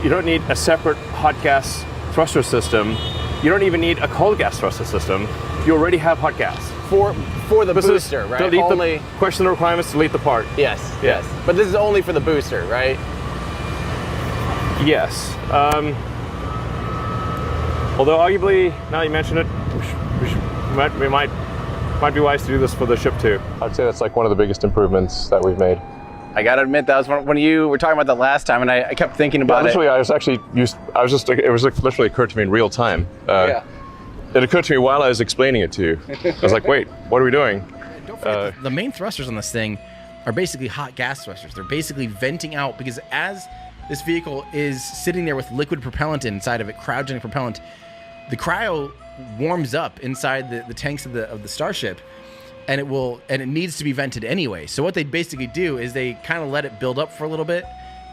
You don't need a separate hot gas thruster system. You don't even need a cold gas thruster system. You already have hot gas. For the booster, right? Delete only the question the requirements, delete the part. Yes, yes. But this is only for the booster, right? Yes. Although arguably, now you mention it, we might be wise to do this for the ship too. I'd say that's like one of the biggest improvements that we've made. I gotta admit, that was when you were talking about that last time, and I kept thinking about literally, it was literally occurred to me in real time. It occurred to me while I was explaining it to you. I was like, wait, what are we doing? Don't forget, the main thrusters on this thing are basically hot gas thrusters. They're basically venting out, because as this vehicle is sitting there with liquid propellant inside of it, cryogenic propellant, the cryo warms up inside the tanks of the Starship, and it needs to be vented anyway. So what they basically do is they kind of let it build up for a little bit,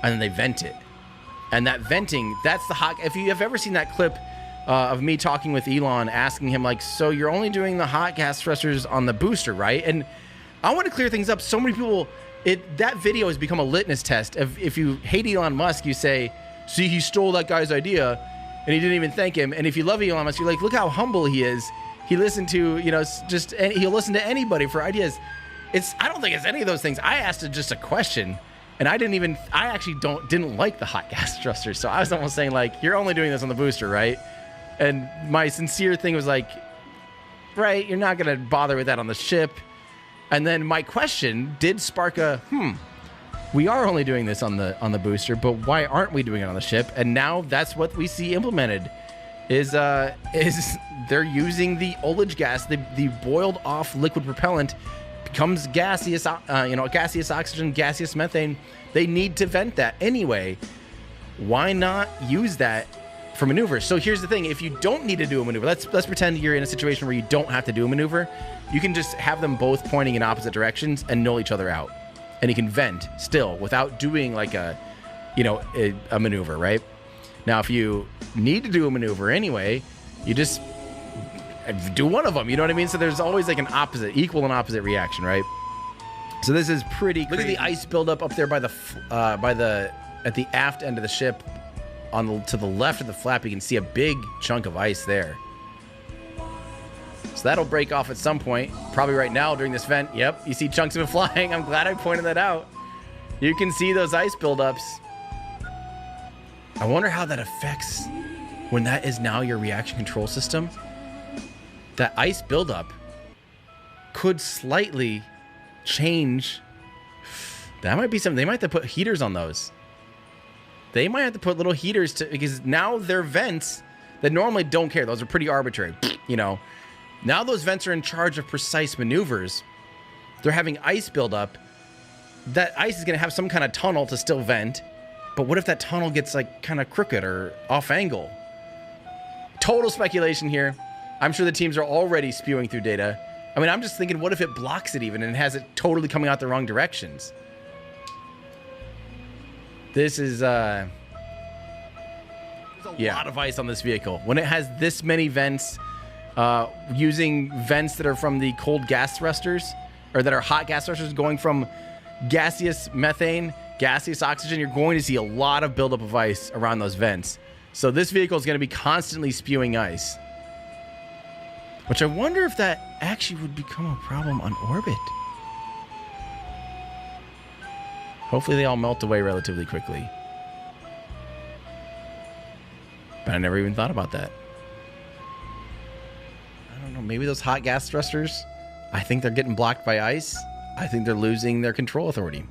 and then they vent it. And that venting, that's the hot. If you have ever seen that clip of me talking with Elon, asking him like, so you're only doing the hot gas thrusters on the booster, right? And I want to clear things up. So many people, that video has become a litmus test. If you hate Elon Musk, you say, see, he stole that guy's idea and he didn't even thank him. And if you love Elon Musk, you're like, look how humble he is. He listened to, he'll listen to anybody for ideas. I don't think it's any of those things. I asked just a question, and I actually didn't like the hot gas thrusters. So I was almost saying like, you're only doing this on the booster, right? And my sincere thing was like, right, you're not going to bother with that on the ship. And then my question did spark we are only doing this on the booster, but why aren't we doing it on the ship? And now that's what we see implemented is they're using the ullage gas, the boiled off liquid propellant becomes gaseous, gaseous oxygen, gaseous methane. They need to vent that anyway. Why not use that for maneuvers? So here's the thing: if you don't need to do a maneuver, let's pretend you're in a situation where you don't have to do a maneuver. You can just have them both pointing in opposite directions and null each other out, and you can vent still without doing like a maneuver, right? Now, if you need to do a maneuver anyway, you just do one of them. You know what I mean? So there's always like an equal and opposite reaction, right? So this is pretty crazy. Look at the ice buildup up there at the aft end of the ship. To the left of the flap, you can see a big chunk of ice there. So that'll break off at some point, probably right now during this vent. Yep, you see chunks of it flying. I'm glad I pointed that out. You can see those ice buildups. I wonder how that affects when that is now your reaction control system. That ice buildup could slightly change. That might be something. They might have to put heaters on those. They might have to put little heaters because now they're vents that normally don't care. Those are pretty arbitrary, Now those vents are in charge of precise maneuvers. They're having ice build up. That ice is going to have some kind of tunnel to still vent. But what if that tunnel gets like kind of crooked or off angle? Total speculation here. I'm sure the teams are already spewing through data. I mean, I'm just thinking, what if it blocks it even and has it totally coming out the wrong directions? This is, there's a lot of ice on this vehicle. When it has this many vents, using vents that are from the cold gas thrusters, or that are hot gas thrusters going from gaseous methane, gaseous oxygen, you're going to see a lot of buildup of ice around those vents. So this vehicle is going to be constantly spewing ice. Which I wonder if that actually would become a problem on orbit. Hopefully they all melt away relatively quickly. But I never even thought about that. I don't know, maybe those hot gas thrusters, I think they're getting blocked by ice. I think they're losing their control authority.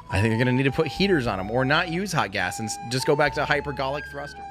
I think they're going to need to put heaters on them or not use hot gas and just go back to hypergolic thrusters.